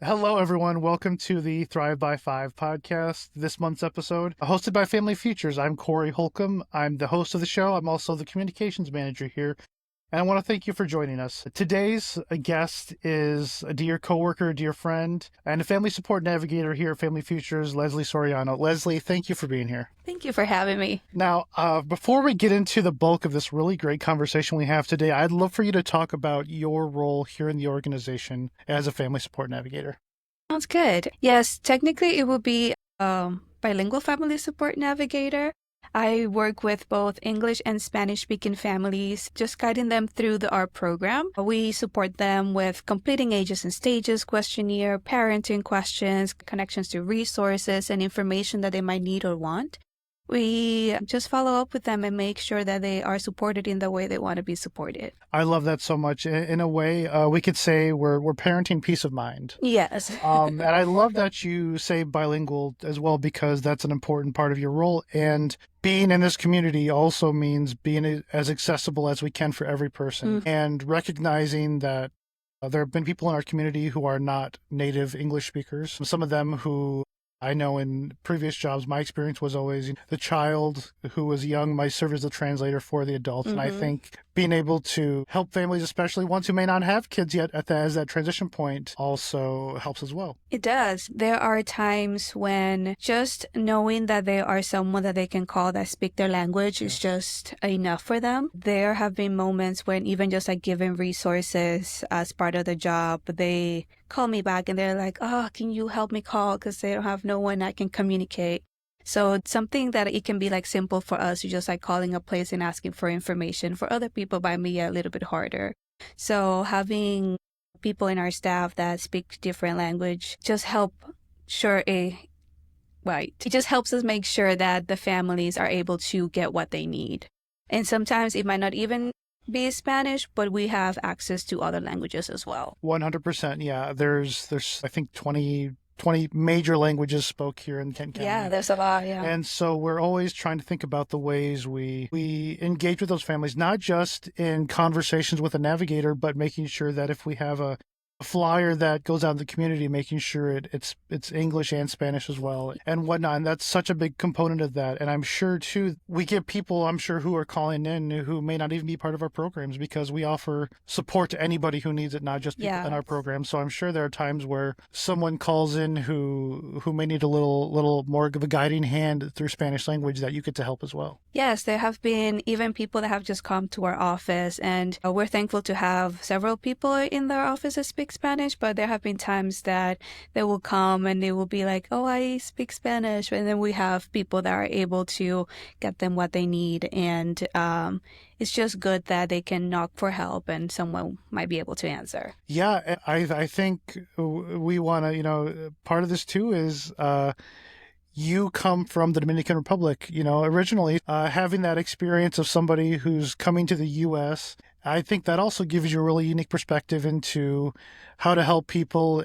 Hello, everyone. Welcome to the Thrive by Five podcast. This month's episode, hosted by Family Futures. I'm Corey Holcomb. I'm the host of the show. I'm also the communications manager here. And I want to thank you for joining us. Today's guest is a dear coworker, a dear friend, and a family support navigator here at Family Futures, Leslie Soriano. Leslie, thank you for being here. Thank you for having me. Now, before we get into the bulk of this really great conversation we have today, I'd love for you to talk about your role here in the organization as a family support navigator. Sounds good. Yes, technically it would be bilingual family support navigator. I work with both English and Spanish-speaking families, just guiding them through our program. We support them with completing ages and stages questionnaire, parenting questions, connections to resources, and information that they might need or want. We just follow up with them and make sure that they are supported in the way they want to be supported. I love that so much. In a way, we could say we're parenting peace of mind. Yes. And I love that you say bilingual as well, because that's an important part of your role. And being in this community also means being as accessible as we can for every person, and recognizing that there have been people in our community who are not native English speakers. Some of them who I know in previous jobs, my experience was always the child who was young might serve as the translator for the adults. And I think being able to help families, especially ones who may not have kids yet as that transition point, also helps as well. It does. There are times when just knowing that there are someone that they can call that speak their language is just enough for them. There have been moments when even just like giving resources as part of the job, they call me back and they're like, oh, can you help me call? Because they don't have no one I can communicate. So it's something that it can be like simple for us, just like calling a place and asking for information. For other people, might be a little bit harder. So having people in our staff that speak different language just it just helps us make sure that the families are able to get what they need. And sometimes it might not even be Spanish, but we have access to other languages as well. 100%. Yeah. There's I think 20 major languages spoke here in Kent County. Yeah, there's a lot. Yeah. And so we're always trying to think about the ways we engage with those families, not just in conversations with a navigator, but making sure that if we have a flyer that goes out in the community, making sure it's English and Spanish as well and whatnot. And that's such a big component of that. And I'm sure too, we get people, who are calling in who may not even be part of our programs, because we offer support to anybody who needs it, not just people in our program. So I'm sure there are times where someone calls in who may need a little more of a guiding hand through Spanish language that you get to help as well. Yes, there have been even people that have just come to our office, and we're thankful to have several people in their office that speak Spanish, but there have been times that they will come and they will be like, oh, I speak Spanish. And then we have people that are able to get them what they need. And it's just good that they can knock for help and someone might be able to answer. Yeah, I think we want to, part of this too is you come from the Dominican Republic, originally having that experience of somebody who's coming to the U.S., I think that also gives you a really unique perspective into how to help people.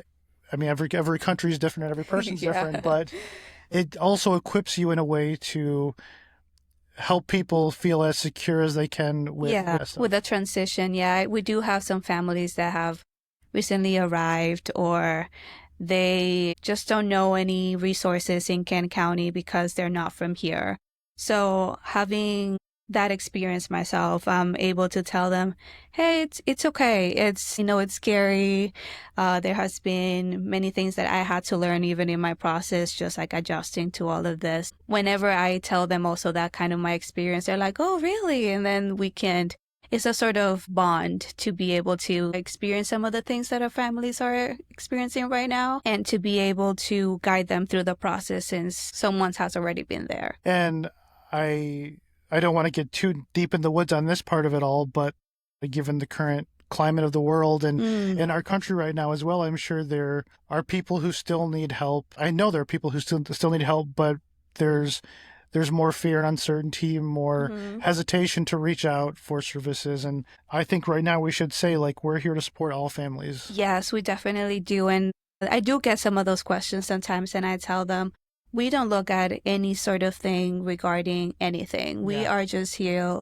I mean, every country is different and every person's different, but it also equips you in a way to help people feel as secure as they can with the transition. Yeah, we do have some families that have recently arrived, or they just don't know any resources in Kent County because they're not from here. So having that experience myself, I'm able to tell them, hey, it's okay. It's scary. There has been many things that I had to learn even in my process, just like adjusting to all of this. Whenever I tell them also that kind of my experience, they're like, oh, really? And then it's a sort of bond to be able to experience some of the things that our families are experiencing right now, and to be able to guide them through the process since someone has already been there. And I don't want to get too deep in the woods on this part of it all, but given the current climate of the world and in our country right now as well, I'm sure there are people who still need help. I know there are people who still need help, but there's more fear and uncertainty, more hesitation to reach out for services. And I think right now we should say, we're here to support all families. Yes, we definitely do. And I do get some of those questions sometimes, and I tell them, we don't look at any sort of thing regarding anything. We are just here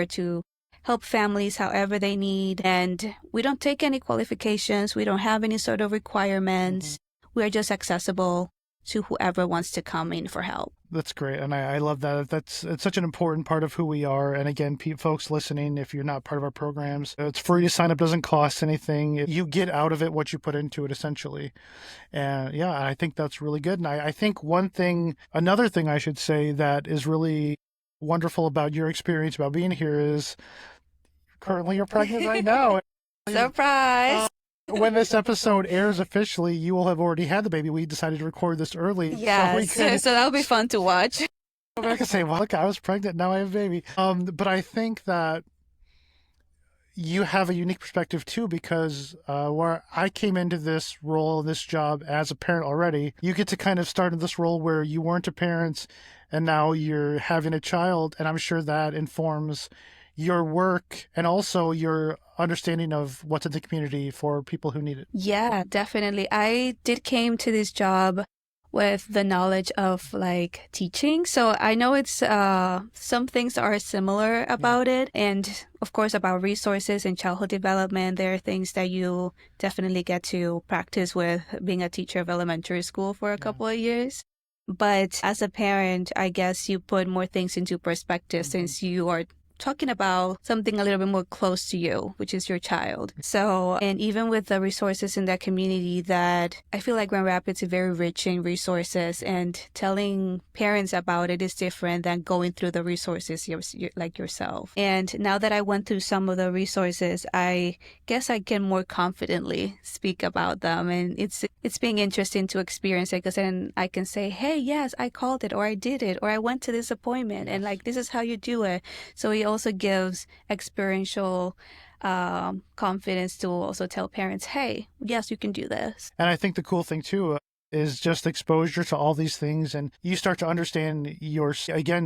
to help families however they need. And we don't take any qualifications. We don't have any sort of requirements. We are just accessible to whoever wants to come in for help. That's great. And I love that. It's such an important part of who we are. And again, folks listening, if you're not part of our programs, it's free to sign up, doesn't cost anything. You get out of it what you put into it, essentially. And yeah, I think that's really good. And I think another thing I should say that is really wonderful about your experience about being here is currently you're pregnant right now. Surprise! When this episode airs officially, you will have already had the baby. We decided to record this early. Yes, so that'll be fun to watch. Go back and say, well, look, I was pregnant, now I have a baby. But I think that you have a unique perspective too, because where I came into this role, this job as a parent already, you get to kind of start in this role where you weren't a parent and now you're having a child. And I'm sure that informs your work and also your understanding of what's in the community for people who need it. Yeah, definitely. I did came to this job with the knowledge of like teaching. So I know it's some things are similar about it. And of course, about resources and childhood development, there are things that you definitely get to practice with being a teacher of elementary school for a couple of years. But as a parent, I guess you put more things into perspective since you are talking about something a little bit more close to you, which is your child. So, and even with the resources in that community, that I feel like Grand Rapids is very rich in resources, and telling parents about it is different than going through the resources like yourself. And now that I went through some of the resources, I guess I can more confidently speak about them. And it's being interesting to experience it, because then I can say, hey, yes, I called it, or I did it, or I went to this appointment, and like, this is how you do it. So it also gives experiential confidence to also tell parents, hey, yes, you can do this. And I think the cool thing too is just exposure to all these things, and you start to understand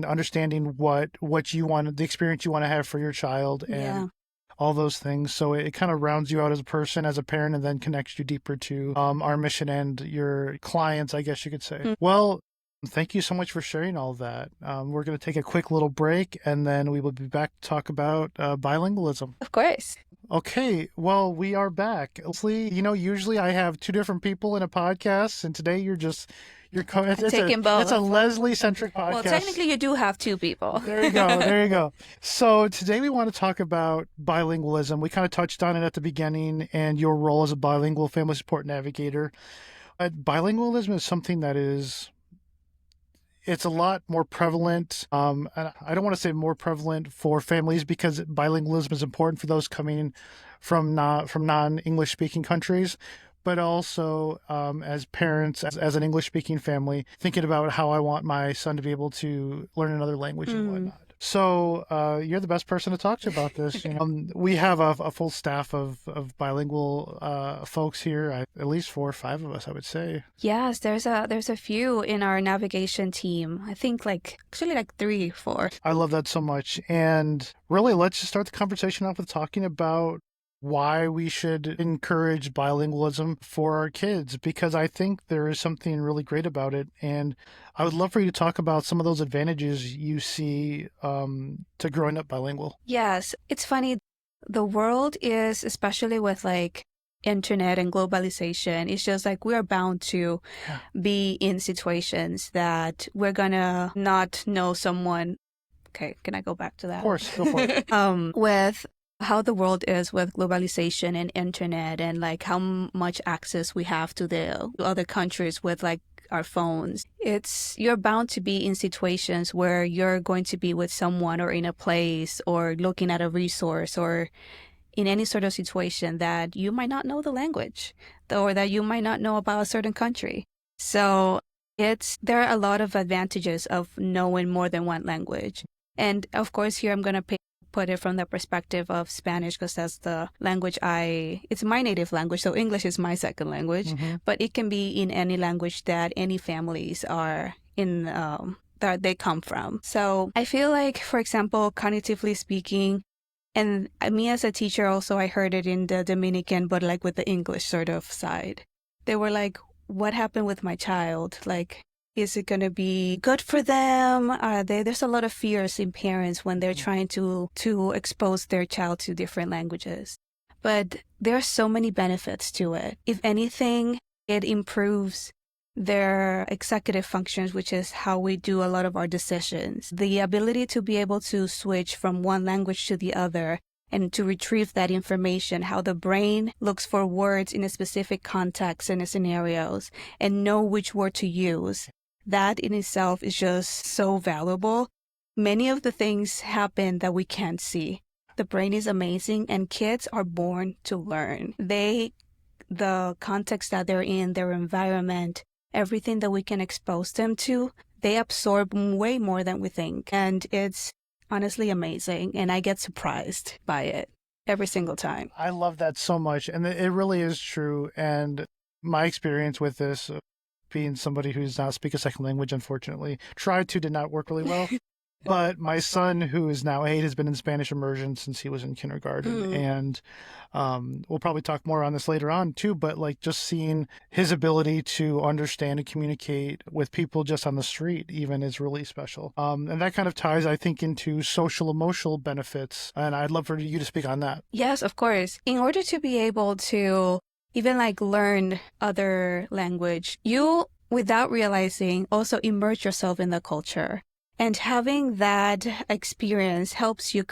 understanding what you want, the experience you want to have for your child, and all those things. So it kind of rounds you out as a person, as a parent, and then connects you deeper to our mission and your clients, I guess you could say. Well, thank you so much for sharing all of that. We're going to take a quick little break, and then we will be back to talk about bilingualism. Of course. Okay, well, we are back. Usually I have two different people in a podcast, and today you're taking both. It's a Leslie-centric podcast. Well, technically you do have two people. There you go. So today we want to talk about bilingualism. We kind of touched on it at the beginning, and your role as a bilingual family support navigator. Bilingualism is something that it's a lot more prevalent. I don't want to say more prevalent for families, because bilingualism is important for those coming from non-English speaking countries, but also as parents, as an English speaking family, thinking about how I want my son to be able to learn another language and whatnot. So you're the best person to talk to about this. We have a full staff of bilingual folks here, at least 4 or 5 of us, I would say. Yes, there's a few in our navigation team. I think like 3, 4. I love that so much. And really, let's just start the conversation off with talking about why we should encourage bilingualism for our kids, because I think there is something really great about it. And I would love for you to talk about some of those advantages you see to growing up bilingual. Yes, it's funny. The world is, especially with like internet and globalization, it's just like we are bound to be in situations that we're gonna not know someone. Okay, can I go back to that? Of course, go for it. With how the world is with globalization and internet, and like how much access we have to the other countries with like our phones, you're bound to be in situations where you're going to be with someone or in a place or looking at a resource or in any sort of situation that you might not know the language or that you might not know about a certain country. So there are a lot of advantages of knowing more than one language. And of course, here I'm going to put it from the perspective of Spanish, because that's the language it's my native language. So English is my second language, but it can be in any language that any families are in, that they come from. So I feel like, for example, cognitively speaking, and me as a teacher also, I heard it in the Dominican, but like with the English sort of side, they were like, what happened with my child? Like, Is it going to be good for them? There's a lot of fears in parents when they're trying to expose their child to different languages. But there are so many benefits to it. If anything, it improves their executive functions, which is how we do a lot of our decisions. The ability to be able to switch from one language to the other and to retrieve that information, how the brain looks for words in a specific context and scenarios and know which word to use. That in itself is just so valuable. Many of the things happen that we can't see. The brain is amazing, and kids are born to learn. The context that they're in, their environment, everything that we can expose them to, they absorb way more than we think. And it's honestly amazing, and I get surprised by it every single time. I love that so much, and it really is true. And my experience with this, being somebody who does not speak a second language, unfortunately, did not work really well. But my son, who is now 8, has been in Spanish immersion since he was in kindergarten. And we'll probably talk more on this later on too, but like just seeing his ability to understand and communicate with people just on the street even is really special. And that kind of ties, I think, into social emotional benefits. And I'd love for you to speak on that. Yes, of course. In order to be able to even like learn other language, you, without realizing, also immerse yourself in the culture. And having that experience helps you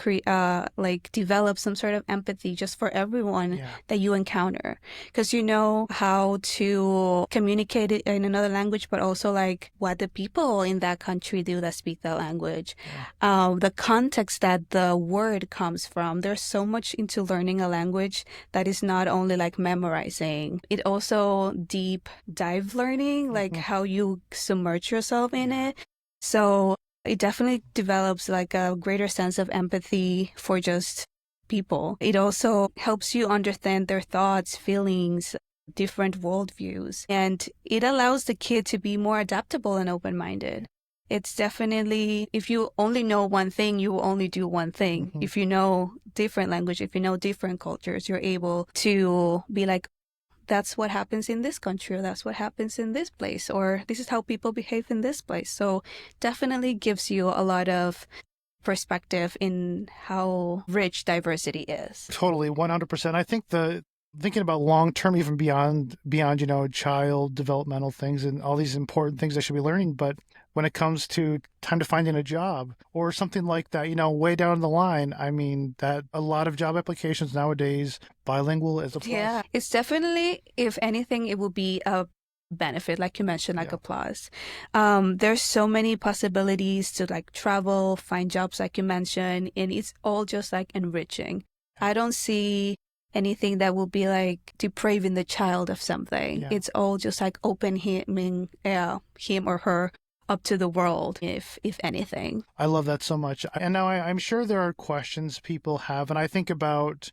develop some sort of empathy just for everyone that you encounter, because you know how to communicate it in another language, but also like what the people in that country do that speak that language, the context that the word comes from. There's so much into learning a language that is not only like memorizing, it also deep dive learning, like how you submerge yourself in it. So it definitely develops like a greater sense of empathy for just people. It also helps you understand their thoughts, feelings, different worldviews, and it allows the kid to be more adaptable and open-minded. It's definitely, if you only know one thing, you will only do one thing. If you know different language, if you know different cultures, you're able to be like, that's what happens in this country, or that's what happens in this place, or this is how people behave in this place. So definitely gives you a lot of perspective in how rich diversity is. Totally, 100%. I think thinking about long term, even beyond child developmental things and all these important things they should be learning, but when it comes to time to finding a job or something like that, way down the line, I mean, that a lot of job applications nowadays, bilingual is a plus. Yeah, it's definitely, if anything, it will be a benefit, like you mentioned, like a plus. There's so many possibilities to like travel, find jobs, like you mentioned, and it's all just like enriching. I don't see anything that will be like depraving the child of something. It's all just like opening him or her up to the world, if anything. I love that so much. And now I'm sure there are questions people have, and I think about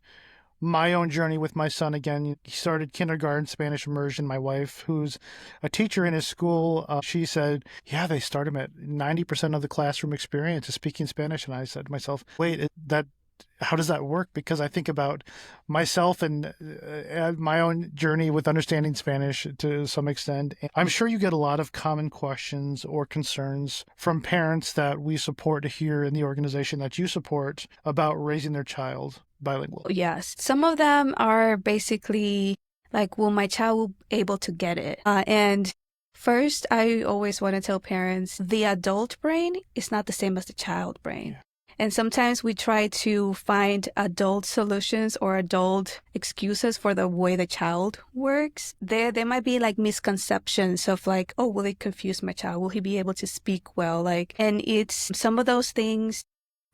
my own journey with my son. Again, he started kindergarten Spanish immersion. My wife, who's a teacher in his school, she said, they start him at 90% of the classroom experience is speaking Spanish. And I said to myself, wait, how does that work? Because I think about myself and my own journey with understanding Spanish to some extent. I'm sure you get a lot of common questions or concerns from parents that we support here in the organization that you support about raising their child bilingual. Yes. Some of them are basically like, will my child be able to get it? And first, I always want to tell parents, the adult brain is not the same as the child brain. And sometimes we try to find adult solutions or adult excuses for the way the child works. There might be like misconceptions of like, oh, will it confuse my child? Will he be able to speak well? And it's some of those things.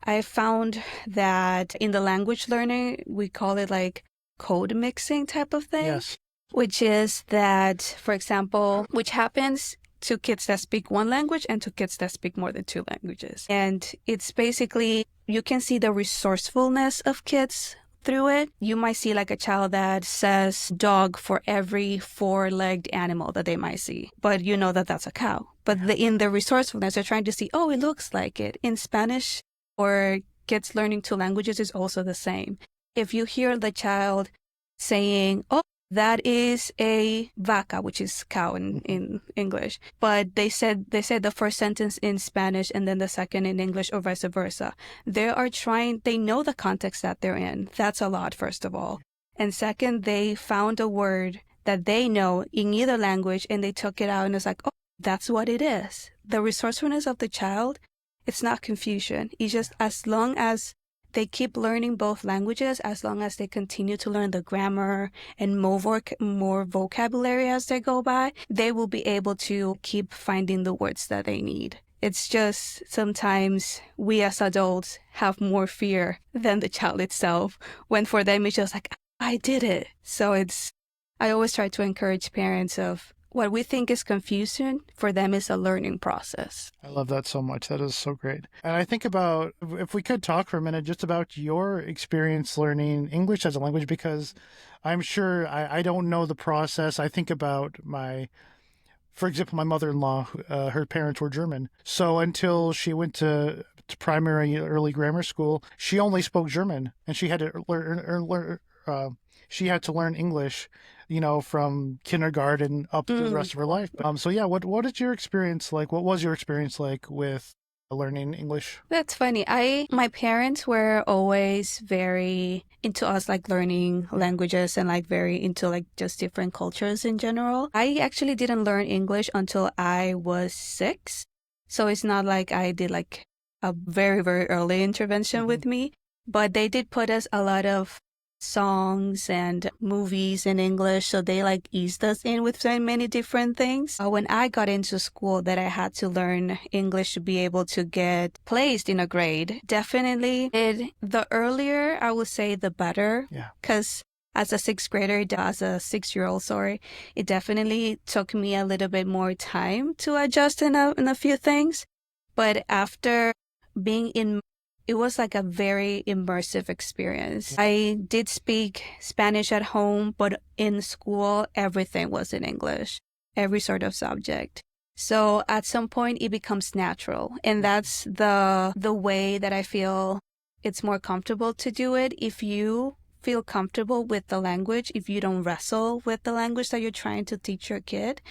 I found that in the language learning, we call it like code mixing type of thing. Yes. Which is that, for example, which happens to kids that speak one language and to kids that speak more than 2 languages. And it's basically, you can see the resourcefulness of kids through it. You might see like a child that says dog for every 4-legged animal that they might see, but you know that that's a cow. But in the resourcefulness, they're trying to see, oh, it looks like it. In Spanish, or kids learning 2 languages is also the same. If you hear the child saying, oh, That is a vaca, which is cow in English. But they said the first sentence in Spanish and then the second in English, or vice versa. They know the context that they're in. That's a lot, first of all. And second, they found a word that they know in either language and they took it out and it's like, oh, that's what it is. The resourcefulness of the child, it's not confusion. It's just as long as they keep learning both languages, as long as they continue to learn the grammar and more vocabulary as they go by, they will be able to keep finding the words that they need. It's just sometimes we as adults have more fear than the child itself, when for them it's just like, I did it. So I always try to encourage parents of what we think is confusion, for them is a learning process. I love that so much. That is so great. And I think about, if we could talk for a minute just about your experience learning English as a language, because I'm sure I don't know the process. I think about for example, my mother-in-law, her parents were German. So until she went to primary early grammar school, she only spoke German, and she had to learn English, from kindergarten up to the rest of her life. So yeah, what is your experience like? What was your experience like with learning English? That's funny. My parents were always very into us like learning languages and like very into like just different cultures in general. I actually didn't learn English until I was 6. So it's not like I did like a very, very early intervention with me, but they did put us a lot of songs and movies in English, so they like eased us in with so many different things. When I got into school that I had to learn English to be able to get placed in a grade, definitely the earlier I would say the better. Yeah. Because as a 6-year-old, it definitely took me a little bit more time to adjust in a few things. But after being it was like a very immersive experience. I did speak Spanish at home, but in school, everything was in English, every sort of subject. So at some point, it becomes natural. And that's the way that I feel it's more comfortable to do it. If you feel comfortable with the language, if you don't wrestle with the language that you're trying to teach your kid,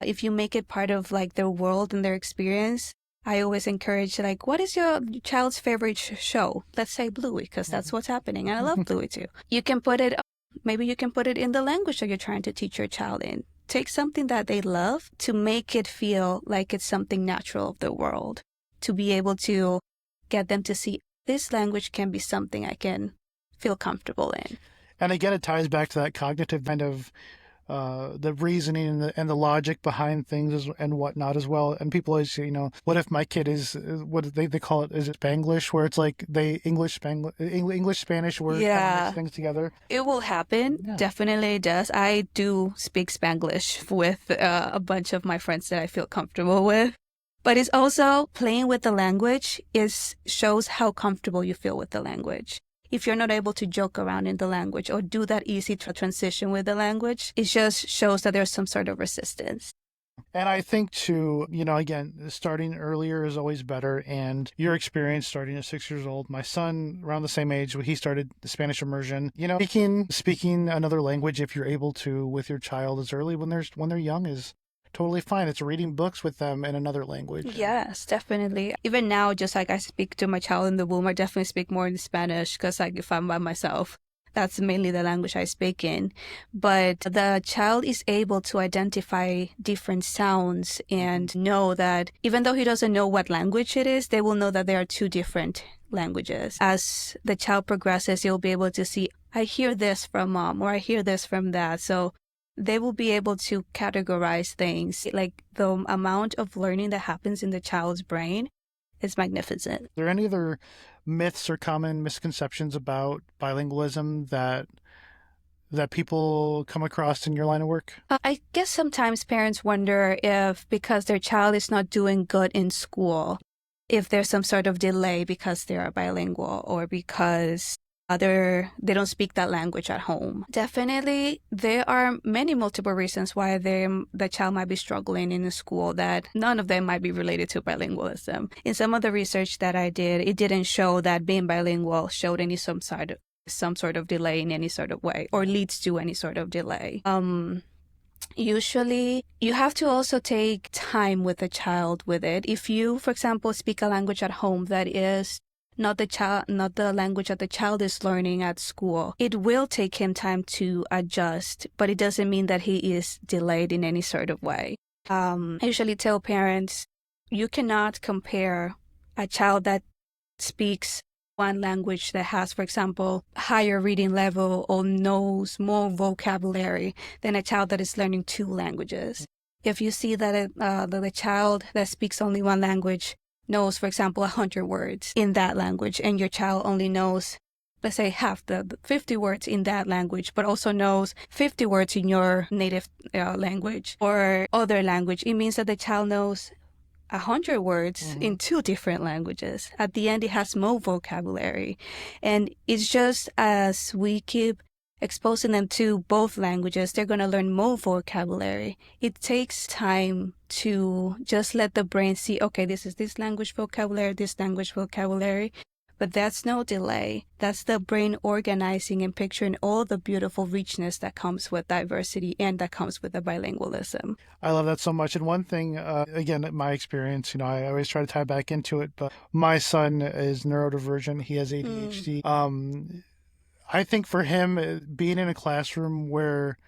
if you make it part of like their world and their experience, I always encourage like, what is your child's favorite show? Let's say Bluey, because that's what's happening. And I love Bluey too. Maybe you can put it in the language that you're trying to teach your child in. Take something that they love to make it feel like it's something natural of the world, to be able to get them to see this language can be something I can feel comfortable in. And again, it ties back to that cognitive kind of the reasoning and the logic behind things and whatnot as well. And people always say, what if my kid is, what they call it, is it Spanglish, where it's like they English Spanish word kind of mix things together. It will happen. Yeah. Definitely it does. I do speak Spanglish with a bunch of my friends that I feel comfortable with. But it's also playing with the language shows how comfortable you feel with the language. If you're not able to joke around in the language or do that easy transition with the language, it just shows that there's some sort of resistance. And I think too, again, starting earlier is always better. And your experience starting at 6 years old, my son around the same age, he started the Spanish immersion. Speaking another language, if you're able to with your child as early when they're young, is totally fine. It's reading books with them in another language. Yes, definitely. Even now, just like I speak to my child in the womb, I definitely speak more in Spanish because like if I'm by myself, that's mainly the language I speak in. But the child is able to identify different sounds and know that even though he doesn't know what language it is, they will know that there are two different languages. As the child progresses, he'll be able to see, I hear this from mom or I hear this from dad. So they will be able to categorize things. Like the amount of learning that happens in the child's brain is magnificent. Are there any other myths or common misconceptions about bilingualism that people come across in your line of work? I guess sometimes parents wonder if because their child is not doing good in school, if there's some sort of delay because they are bilingual or because they don't speak that language at home. Definitely, there are multiple reasons why the child might be struggling in the school that none of them might be related to bilingualism. In some of the research that I did, it didn't show that being bilingual showed any some sort some sort of delay in any sort of way or leads to any sort of delay. Usually, you have to also take time with the child with it. If you, for example, speak a language at home that is not the language that the child is learning at school, it will take him time to adjust, but it doesn't mean that he is delayed in any sort of way. I usually tell parents, you cannot compare a child that speaks one language that has, for example, higher reading level or knows more vocabulary than a child that is learning two languages. If you see that the child that speaks only one language knows, for example, 100 words in that language, and your child only knows, let's say, half the 50 words in that language, but also knows 50 words in your native language or other language, it means that the child knows 100 words in two different languages. At the end, it has more vocabulary. And it's just as we keep exposing them to both languages, they're going to learn more vocabulary. It takes time to just let the brain see, okay, this is this language vocabulary, but that's no delay. That's the brain organizing and picturing all the beautiful richness that comes with diversity and that comes with the bilingualism. I love that so much. And one thing, again, my experience, I always try to tie back into it, but my son is neurodivergent. He has ADHD. I think for him, being in a classroom where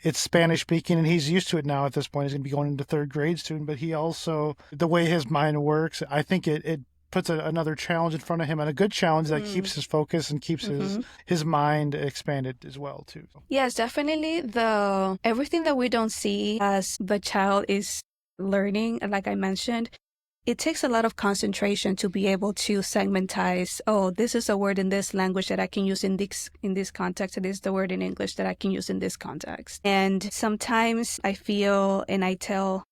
it's Spanish speaking, and he's used to it now at this point, he's going to be going into third grade soon, but he also, the way his mind works, I think it puts another challenge in front of him, and a good challenge that keeps his focus and keeps his mind expanded as well too. Yes, definitely. Everything that we don't see as the child is learning, like I mentioned, it takes a lot of concentration to be able to segmentize, oh, this is a word in this language that I can use in this context, and this is the word in English that I can use in this context. And sometimes I feel, and I tell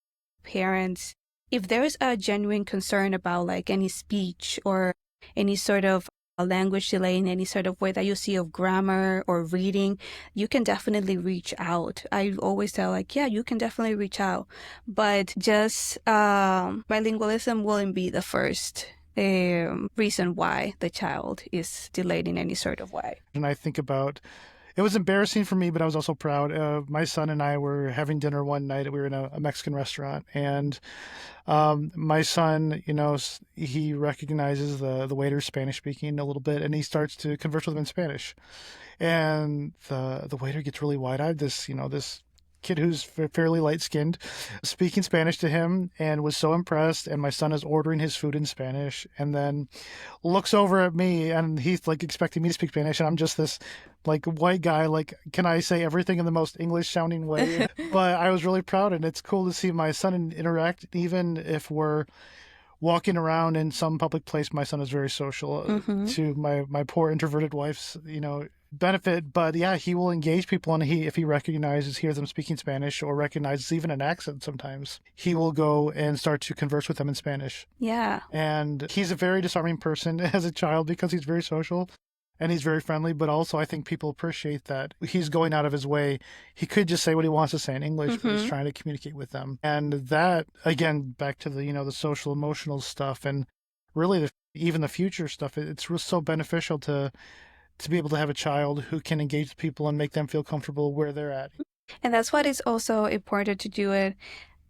parents, if there is a genuine concern about like any speech or any sort of a language delay in any sort of way that you see of grammar or reading, you can definitely reach out. I always tell like, yeah, you can definitely reach out, but just bilingualism wouldn't be the first reason why the child is delayed in any sort of way. And I think about, it was embarrassing for me, but I was also proud. My son and I were having dinner one night. We were in a Mexican restaurant, and my son, he recognizes the waiter Spanish speaking a little bit, and he starts to converse with him in Spanish. And the waiter gets really wide-eyed. This kid who's fairly light-skinned, speaking Spanish to him, and was so impressed. And my son is ordering his food in Spanish, and then looks over at me, and he's like expecting me to speak Spanish, and I'm just this like white guy, like, can I say everything in the most English-sounding way? But I was really proud, and it's cool to see my son interact, even if we're walking around in some public place. My son is very social to my poor introverted wife's, benefit, but yeah, he will engage people, and if he hears them speaking Spanish or recognizes even an accent sometimes, he will go and start to converse with them in Spanish. Yeah. And he's a very disarming person as a child because he's very social and he's very friendly, but also I think people appreciate that he's going out of his way. He could just say what he wants to say in English, but he's trying to communicate with them. And that, again, back to the social emotional stuff, and really even the future stuff, it's so beneficial to be able to have a child who can engage with people and make them feel comfortable where they're at. And that's what is also important to do it.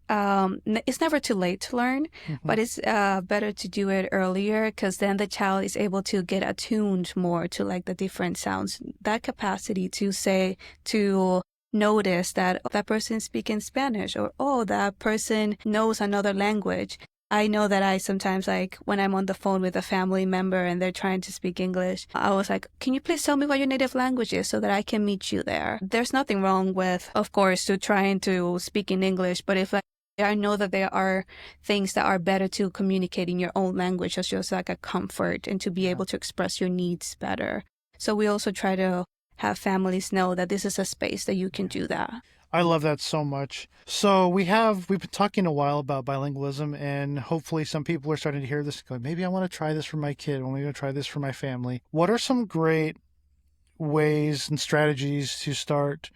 It's never too late to learn, but it's better to do it earlier, because then the child is able to get attuned more to like the different sounds. That capacity to notice that that person is speaking Spanish, or, oh, that person knows another language. I know that I sometimes, like, when I'm on the phone with a family member and they're trying to speak English, I was like, can you please tell me what your native language is so that I can meet you there? There's nothing wrong with, of course, to trying to speak in English, but if I know that there are things that are better to communicate in your own language as just like a comfort and to be able to express your needs better. So we also try to have families know that this is a space that you can do that. I love that so much. So we've been talking a while about bilingualism, and hopefully some people are starting to hear this and go, maybe I want to try this for my kid, or maybe I want to try this for my family. What are some great ways and strategies to start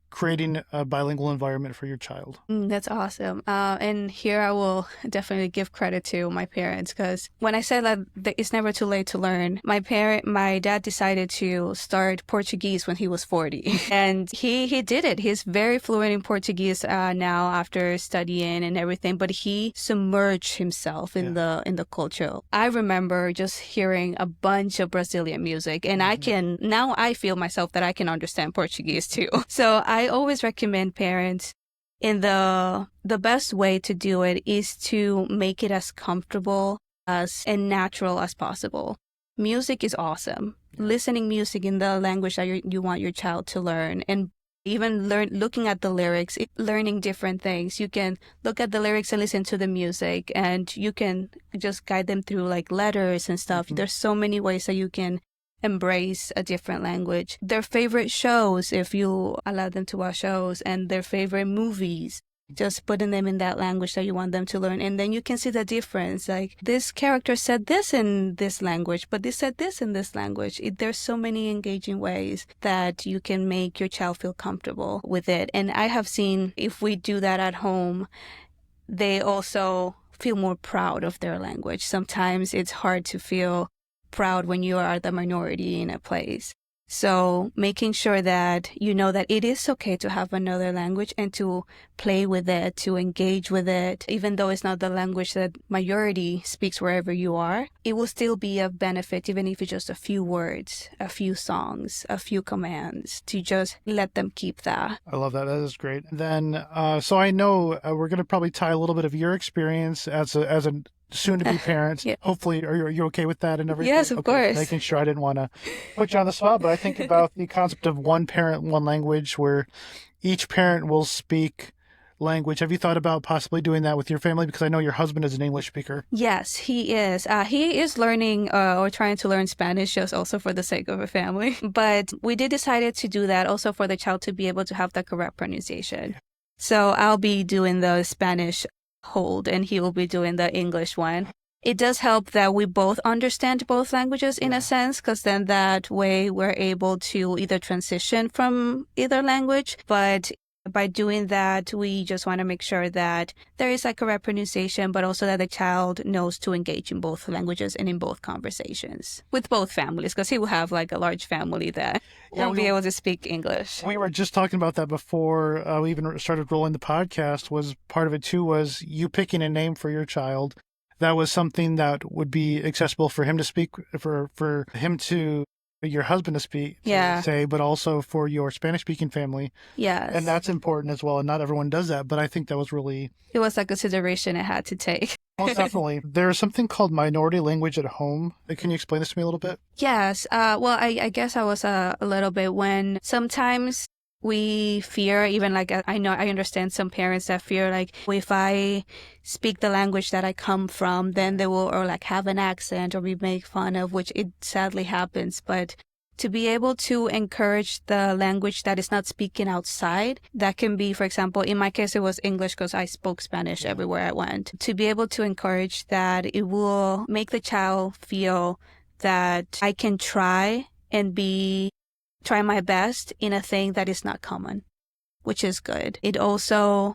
creating a bilingual environment for your child. That's awesome. And here I will definitely give credit to my parents, because when I said that it's never too late to learn, my dad decided to start Portuguese when he was 40, and he did it. He's very fluent in Portuguese now after studying and everything. But he submerged himself in the culture. I remember just hearing a bunch of Brazilian music, and I feel myself that I can understand Portuguese too. So I always recommend parents, in the best way to do it is to make it as comfortable and natural as possible. Music is awesome. Listening music in the language that you want your child to learn, and even looking at the lyrics, learning different things. You can look at the lyrics and listen to the music, and you can just guide them through like letters and stuff. There's so many ways that you can embrace a different language. Their favorite shows, if you allow them to watch shows, and their favorite movies, just putting them in that language that you want them to learn. And then you can see the difference. Like, this character said this in this language, but they said this in this language. There's so many engaging ways that you can make your child feel comfortable with it. And I have seen, if we do that at home, they also feel more proud of their language. Sometimes it's hard to feel proud when you are the minority in a place. So making sure that you know that it is okay to have another language and to play with it, to engage with it, even though it's not the language that majority speaks wherever you are, it will still be of benefit, even if it's just a few words, a few songs, a few commands, to just let them keep that. I love that. That is great. Then, so I know we're going to probably tie a little bit of your experience as a soon-to-be parents. Yeah. Hopefully, are you okay with that and everything? Yes, of course. Making sure I didn't want to put you on the spot, but I think about the concept of one parent, one language, where each parent will speak language. Have you thought about possibly doing that with your family? Because I know your husband is an English speaker. Yes, he is. He is learning or trying to learn Spanish just also for the sake of a family. But we did decide to do that also for the child to be able to have the correct pronunciation. So I'll be doing the Spanish hold and he will be doing the English one. It does help that we both understand both languages in a sense, because then that way we're able to either transition from either language. But by doing that, we just want to make sure that there is a correct pronunciation, but also that the child knows to engage in both languages and in both conversations with both families, because he will have like a large family that won't be able to speak English. We were just talking about that before we even started rolling the podcast. Was part of it too was you picking a name for your child. That was something that would be accessible for him to speak, for him to, your husband to speak, say, but also for your Spanish-speaking family. Yes. And that's important as well. And not everyone does that, but I think that was really... It was a consideration I had to take. Most definitely. There's something called minority language at home. Can you explain this to me a little bit? Yes. Well, I guess I was a little bit when sometimes we fear, even like I understand some parents that fear like if I speak the language that I come from, then they will or like have an accent or be made fun of, which it sadly happens. But to be able to encourage the language that is not speaking outside, that can be, for example, in my case, it was English because I spoke Spanish everywhere I went. To be able to encourage that, it will make the child feel that I can try my best in a thing that is not common, which is good. It also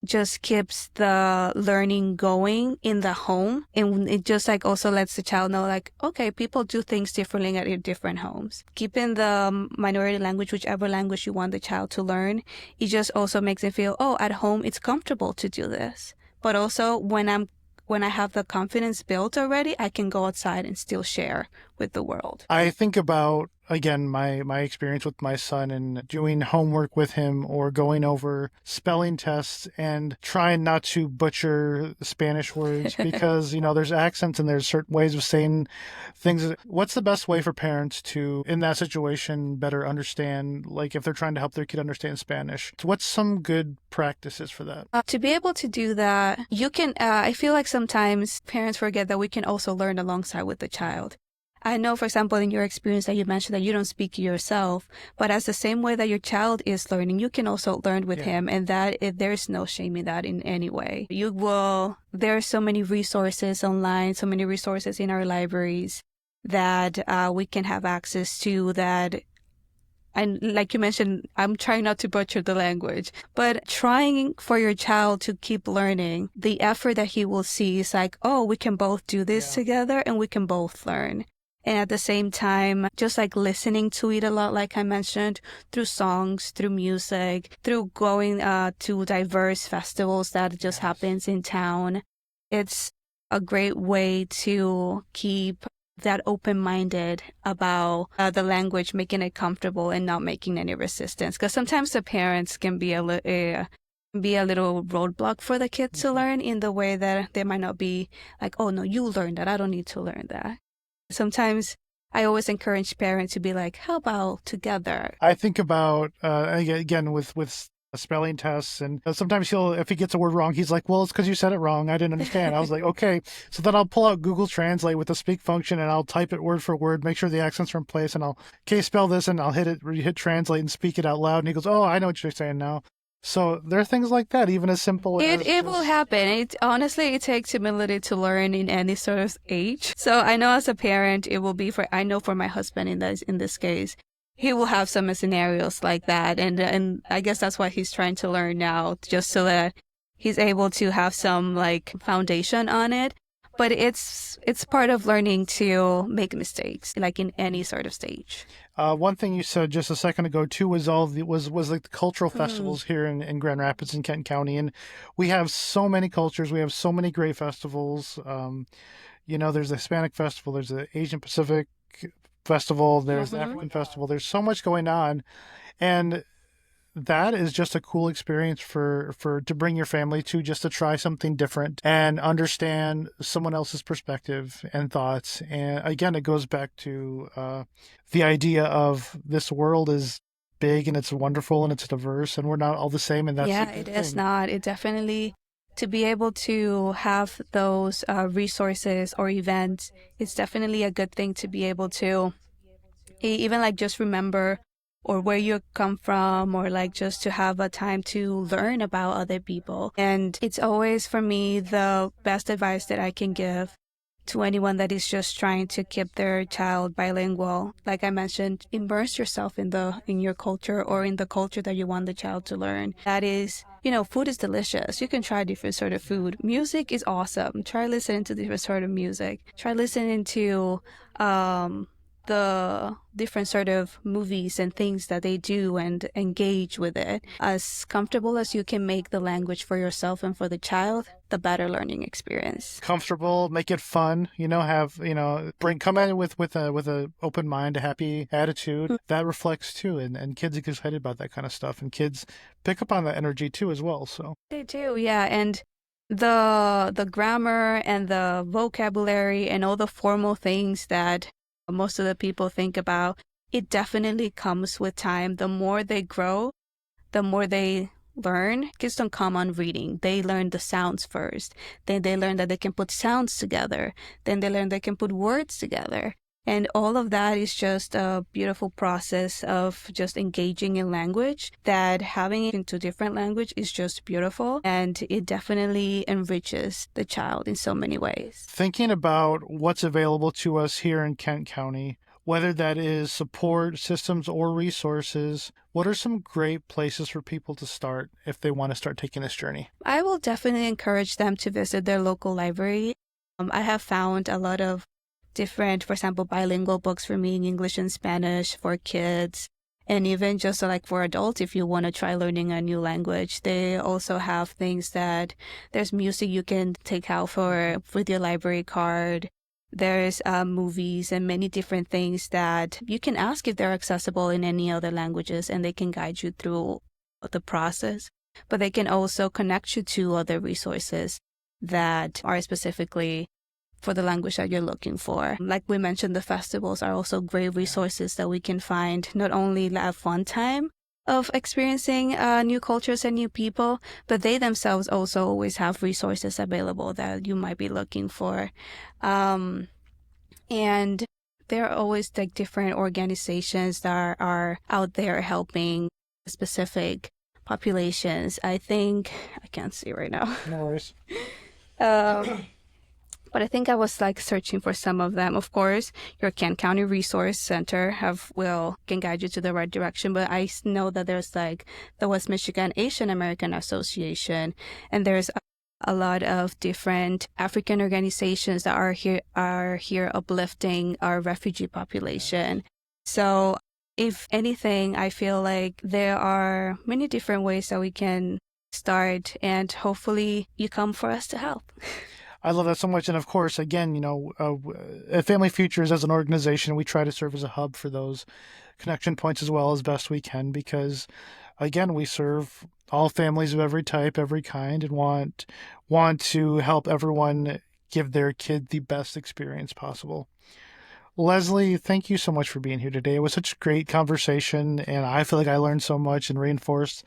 just keeps the learning going in the home, and it just like also lets the child know like, okay, people do things differently at your different homes. Keeping the minority language, whichever language you want the child to learn, it just also makes it feel, oh, at home it's comfortable to do this. But also when I have the confidence built already, I can go outside and still share with the world. I think about, again, my experience with my son and doing homework with him or going over spelling tests and trying not to butcher Spanish words because, there's accents and there's certain ways of saying things. What's the best way for parents to, in that situation, better understand, like if they're trying to help their kid understand Spanish? What's some good practices for that? To be able to do that, you can, I feel like sometimes parents forget that we can also learn alongside with the child. I know, for example, in your experience that you mentioned that you don't speak yourself, but as the same way that your child is learning, you can also learn with him, and that there's no shame in that in any way. There are so many resources online, so many resources in our libraries that we can have access to that And like you mentioned, I'm trying not to butcher the language, but trying for your child to keep learning, the effort that he will see is like, oh, we can both do this together and we can both learn. And at the same time, just like listening to it a lot, like I mentioned, through songs, through music, through going to diverse festivals that just happens in town. It's a great way to keep that open-minded about the language, making it comfortable and not making any resistance. Because sometimes the parents can be a little roadblock for the kids to learn in the way that they might not be like, oh no, you learn that. I don't need to learn that. Sometimes I always encourage parents to be like, how about together? I think about, again, with spelling tests, and sometimes if he gets a word wrong, he's like, well, it's because you said it wrong. I didn't understand. I was like, okay. So then I'll pull out Google Translate with the speak function, and I'll type it word for word, make sure the accents are in place, and okay, spell this, and I'll hit translate and speak it out loud. And he goes, oh, I know what you're saying now. So there are things like that, even as simple as... It will happen. Honestly, it takes humility to learn in any sort of age. So I know as a parent, it will be I know for my husband in this case, he will have some scenarios like that. And I guess that's what he's trying to learn now, just so that he's able to have some like foundation on it. But it's part of learning to make mistakes, like in any sort of stage. One thing you said just a second ago too was like the cultural festivals here in Grand Rapids and Kent County, and we have so many cultures. We have so many great festivals. There's the Hispanic festival, there's the Asian Pacific festival, there's the African festival. There's so much going on, and that is just a cool experience to bring your family to, just to try something different and understand someone else's perspective and thoughts. And again, it goes back to the idea of this world is big and it's wonderful and it's diverse and we're not all the same. And that's it is not. It definitely, to be able to have those resources or events, it's definitely a good thing to be able to even like just remember or where you come from, or like just to have a time to learn about other people. And it's always, for me, the best advice that I can give to anyone that is just trying to keep their child bilingual. Like I mentioned, immerse yourself in your culture or in the culture that you want the child to learn. That is, food is delicious. You can try different sort of food. Music is awesome. Try listening to different sort of music. Try listening to the different sort of movies and things that they do and engage with it. As comfortable as you can make the language for yourself and for the child, the better learning experience. Comfortable, make it fun, come in with a open mind, a happy attitude. That reflects too, and kids get excited about that kind of stuff, and kids pick up on that energy too as well. So they do, yeah. And the grammar and the vocabulary and all the formal things that most of the people think about, it definitely comes with time. The more they grow, the more they learn. Kids don't come on reading. They learn the sounds first. Then they learn that they can put sounds together. Then they learn they can put words together. And all of that is just a beautiful process of just engaging in language, that having it into different language is just beautiful. And it definitely enriches the child in so many ways. Thinking about what's available to us here in Kent County, whether that is support systems or resources, what are some great places for people to start if they want to start taking this journey? I will definitely encourage them to visit their local library. I have found a lot of different, for example, bilingual books for me in English and Spanish for kids, and even just like for adults, if you want to try learning a new language. They also have things that there's music you can take out with your library card. There's movies and many different things that you can ask if they're accessible in any other languages, and they can guide you through the process. But they can also connect you to other resources that are specifically for the language that you're looking for. Like we mentioned, the festivals are also great resources that we can find, not only a fun time of experiencing new cultures and new people, but they themselves also always have resources available that you might be looking for. And there are always like different organizations that are out there helping specific populations. I think, I can't see right now. No worries. But I think I was like searching for some of them. Of course, your Kent County Resource Center can guide you to the right direction. But I know that there's like the West Michigan Asian American Association, and there's a lot of different African organizations that are here uplifting our refugee population. So if anything, I feel like there are many different ways that we can start, and hopefully you come for us to help. I love that so much. And of course, again, at Family Futures as an organization, we try to serve as a hub for those connection points as well as best we can, because again, we serve all families of every type, every kind, and want to help everyone give their kid the best experience possible. Leslie, thank you so much for being here today. It was such a great conversation, and I feel like I learned so much and reinforced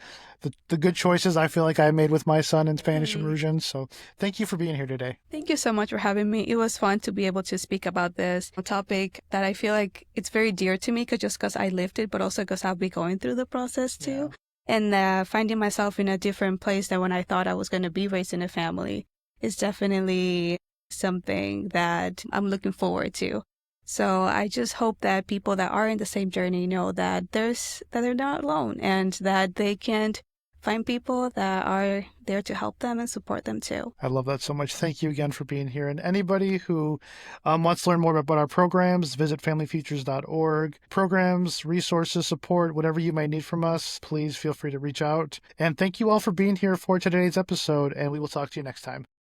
the good choices I feel like I made with my son in Spanish immersion. So thank you for being here today. Thank you so much for having me. It was fun to be able to speak about this topic that I feel like it's very dear to me, just because I lived it, but also because I'll be going through the process too. Yeah. And finding myself in a different place than when I thought I was going to be raised in a family is definitely something that I'm looking forward to. So I just hope that people that are in the same journey know that they're not alone, and that they can find people that are there to help them and support them too. I love that so much. Thank you again for being here. And anybody who wants to learn more about our programs, visit familyfutures.org. Programs, resources, support, whatever you may need from us, please feel free to reach out. And thank you all for being here for today's episode, and we will talk to you next time.